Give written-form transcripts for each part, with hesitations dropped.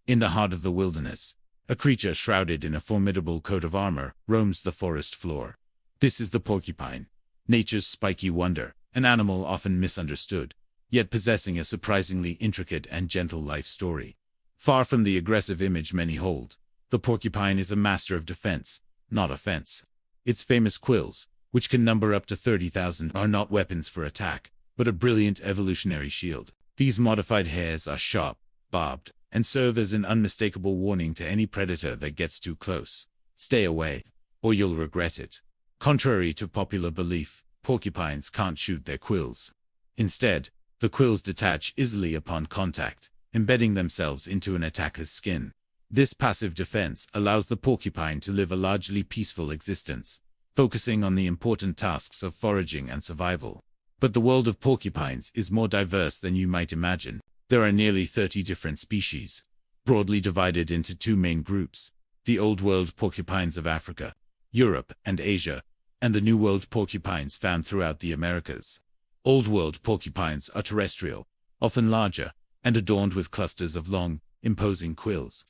In the heart of the wilderness, a creature shrouded in a formidable coat of armor roams the forest floor. This is the porcupine, nature's spiky wonder, an animal often misunderstood, yet possessing a surprisingly intricate and gentle life story. Far from the aggressive image many hold, the porcupine is a master of defense, not offense. Its famous quills, which can number up to 30,000, are not weapons for attack, but a brilliant evolutionary shield. These modified hairs are sharp, barbed, and serve as an unmistakable warning to any predator that gets too close. Stay away, or you'll regret it. Contrary to popular belief, porcupines can't shoot their quills. Instead, the quills detach easily upon contact, embedding themselves into an attacker's skin. This passive defense allows the porcupine to live a largely peaceful existence, focusing on the important tasks of foraging and survival. But the world of porcupines is more diverse than you might imagine. There are nearly 30 different species, broadly divided into two main groups: the Old World porcupines of Africa, Europe, and Asia, and the New World porcupines found throughout the Americas. Old World porcupines are terrestrial, often larger, and adorned with clusters of long, imposing quills.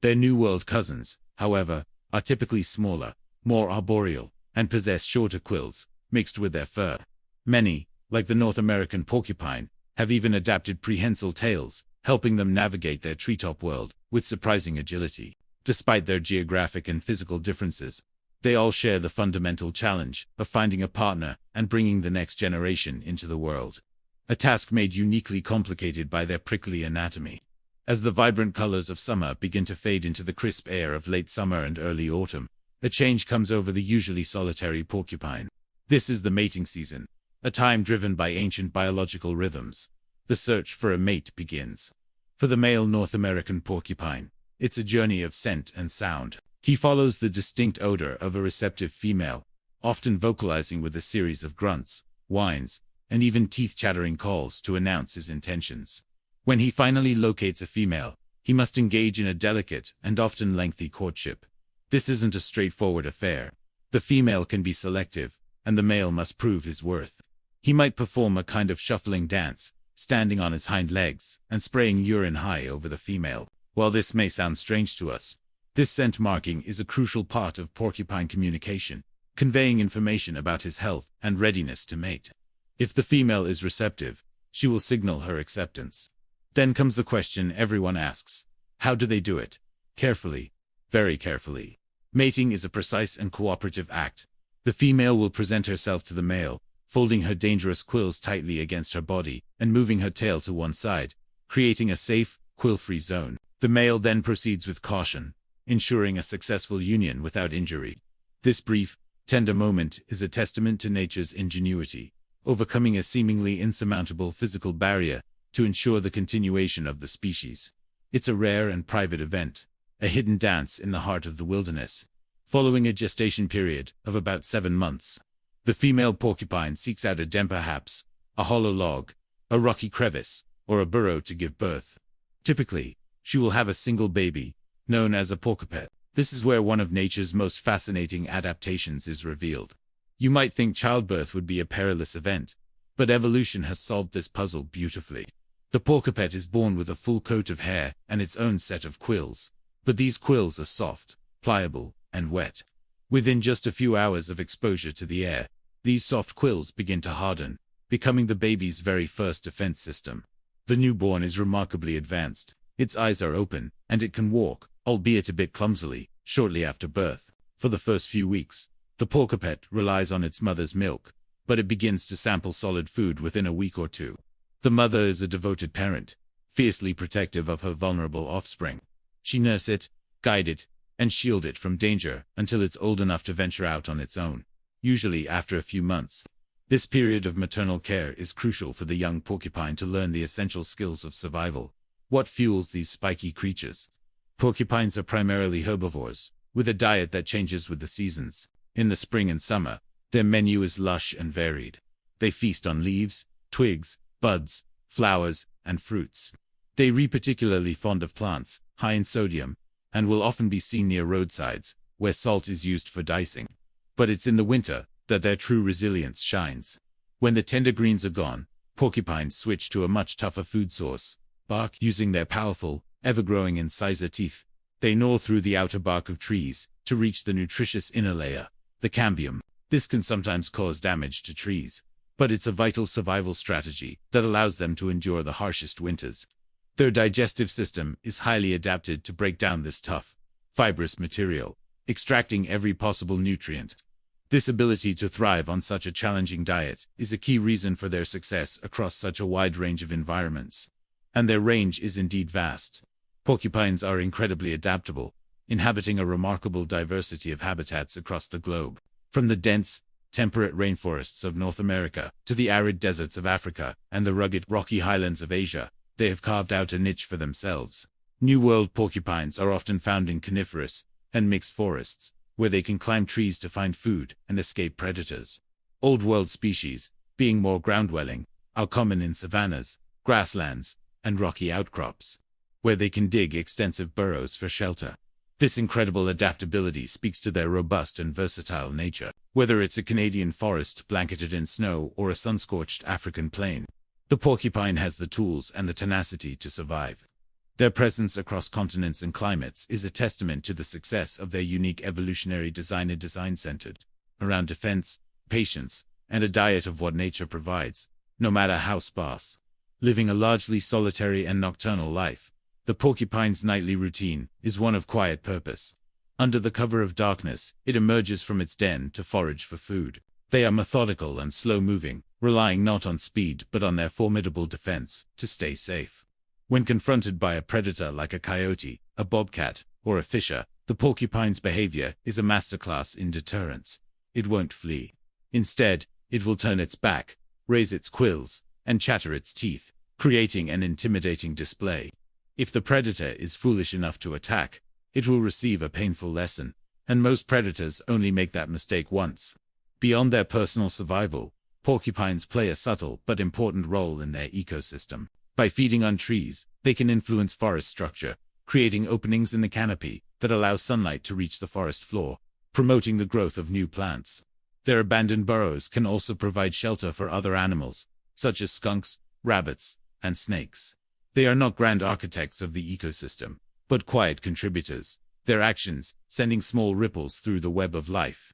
Their New World cousins, however, are typically smaller, more arboreal, and possess shorter quills, mixed with their fur. Many, like the North American porcupine, have even adapted prehensile tails, helping them navigate their treetop world with surprising agility. Despite their geographic and physical differences, they all share the fundamental challenge of finding a partner and bringing the next generation into the world. A task made uniquely complicated by their prickly anatomy. As the vibrant colors of summer begin to fade into the crisp air of late summer and early autumn, a change comes over the usually solitary porcupine. This is the mating season, a time driven by ancient biological rhythms. The search for a mate begins. For the male North American porcupine, it's a journey of scent and sound. He follows the distinct odor of a receptive female, often vocalizing with a series of grunts, whines, and even teeth-chattering calls to announce his intentions. When he finally locates a female, he must engage in a delicate and often lengthy courtship. This isn't a straightforward affair. The female can be selective, and the male must prove his worth. He might perform a kind of shuffling dance, standing on his hind legs and spraying urine high over the female. While this may sound strange to us, this scent marking is a crucial part of porcupine communication, conveying information about his health and readiness to mate. If the female is receptive, she will signal her acceptance. Then comes the question everyone asks: how do they do it? Carefully, very carefully. Mating is a precise and cooperative act. The female will present herself to the male, folding her dangerous quills tightly against her body and moving her tail to one side, creating a safe, quill-free zone. The male then proceeds with caution, ensuring a successful union without injury. This brief, tender moment is a testament to nature's ingenuity, overcoming a seemingly insurmountable physical barrier to ensure the continuation of the species. It's a rare and private event, a hidden dance in the heart of the wilderness. Following a gestation period of about 7 months, the female porcupine seeks out a den, perhaps a hollow log, a rocky crevice, or a burrow to give birth. Typically, she will have a single baby, known as a porcupet. This is where one of nature's most fascinating adaptations is revealed. You might think childbirth would be a perilous event, but evolution has solved this puzzle beautifully. The porcupet is born with a full coat of hair and its own set of quills, but these quills are soft, pliable, and wet. Within just a few hours of exposure to the air, these soft quills begin to harden, becoming the baby's very first defense system. The newborn is remarkably advanced. Its eyes are open, and it can walk, albeit a bit clumsily, shortly after birth. For the first few weeks, the porcupet relies on its mother's milk, but it begins to sample solid food within a week or two. The mother is a devoted parent, fiercely protective of her vulnerable offspring. She nurses it, guides it, and shields it from danger until it's old enough to venture out on its own, usually after a few months. This period of maternal care is crucial for the young porcupine to learn the essential skills of survival. What fuels these spiky creatures? Porcupines are primarily herbivores, with a diet that changes with the seasons. In the spring and summer, their menu is lush and varied. They feast on leaves, twigs, buds, flowers, and fruits. They are particularly fond of plants, high in sodium, and will often be seen near roadsides, where salt is used for dicing. But it's in the winter that their true resilience shines. When the tender greens are gone, porcupines switch to a much tougher food source: bark, using their powerful, ever-growing incisor teeth. They gnaw through the outer bark of trees to reach the nutritious inner layer, the cambium. This can sometimes cause damage to trees, but it's a vital survival strategy that allows them to endure the harshest winters. Their digestive system is highly adapted to break down this tough, fibrous material, extracting every possible nutrient. This ability to thrive on such a challenging diet is a key reason for their success across such a wide range of environments. And their range is indeed vast. Porcupines are incredibly adaptable, inhabiting a remarkable diversity of habitats across the globe. From the dense, temperate rainforests of North America to the arid deserts of Africa and the rugged, rocky highlands of Asia, they have carved out a niche for themselves. New World porcupines are often found in coniferous and mixed forests, where they can climb trees to find food and escape predators. Old World species, being more ground-dwelling, are common in savannas, grasslands, and rocky outcrops, where they can dig extensive burrows for shelter. This incredible adaptability speaks to their robust and versatile nature, whether it's a Canadian forest blanketed in snow or a sun-scorched African plain. The porcupine has the tools and the tenacity to survive. Their presence across continents and climates is a testament to the success of their unique evolutionary design centered around defense, patience, and a diet of what nature provides, no matter how sparse. Living a largely solitary and nocturnal life, the porcupine's nightly routine is one of quiet purpose. Under the cover of darkness, it emerges from its den to forage for food. They are methodical and slow-moving, relying not on speed but on their formidable defense to stay safe. When confronted by a predator like a coyote, a bobcat, or a fisher, the porcupine's behavior is a masterclass in deterrence. It won't flee. Instead, it will turn its back, raise its quills, and chatter its teeth, creating an intimidating display. If the predator is foolish enough to attack, it will receive a painful lesson, and most predators only make that mistake once. Beyond their personal survival, porcupines play a subtle but important role in their ecosystem. By feeding on trees, they can influence forest structure, creating openings in the canopy that allow sunlight to reach the forest floor, promoting the growth of new plants. Their abandoned burrows can also provide shelter for other animals, such as skunks, rabbits, and snakes. They are not grand architects of the ecosystem, but quiet contributors, their actions sending small ripples through the web of life.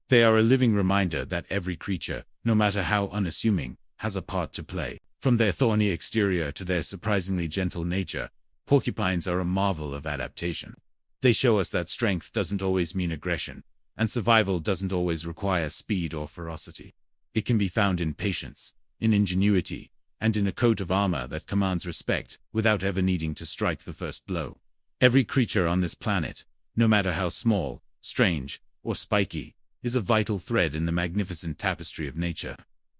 They are a living reminder that every creature, no matter how unassuming, has a part to play. From their thorny exterior to their surprisingly gentle nature, porcupines are a marvel of adaptation. They show us that strength doesn't always mean aggression, and survival doesn't always require speed or ferocity. It can be found in patience, in ingenuity, and in a coat of armor that commands respect without ever needing to strike the first blow. Every creature on this planet, no matter how small, strange, or spiky, is a vital thread in the magnificent tapestry of nature.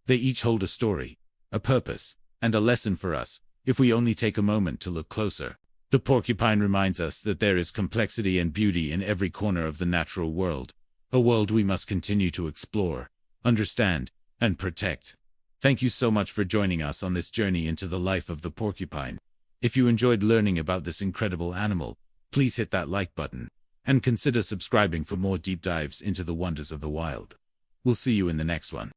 They each hold a story, a purpose, and a lesson for us, if we only take a moment to look closer. The porcupine reminds us that there is complexity and beauty in every corner of the natural world, a world we must continue to explore, understand, and protect. Thank you so much for joining us on this journey into the life of the porcupine. If you enjoyed learning about this incredible animal, please hit that like button, and consider subscribing for more deep dives into the wonders of the wild. We'll see you in the next one.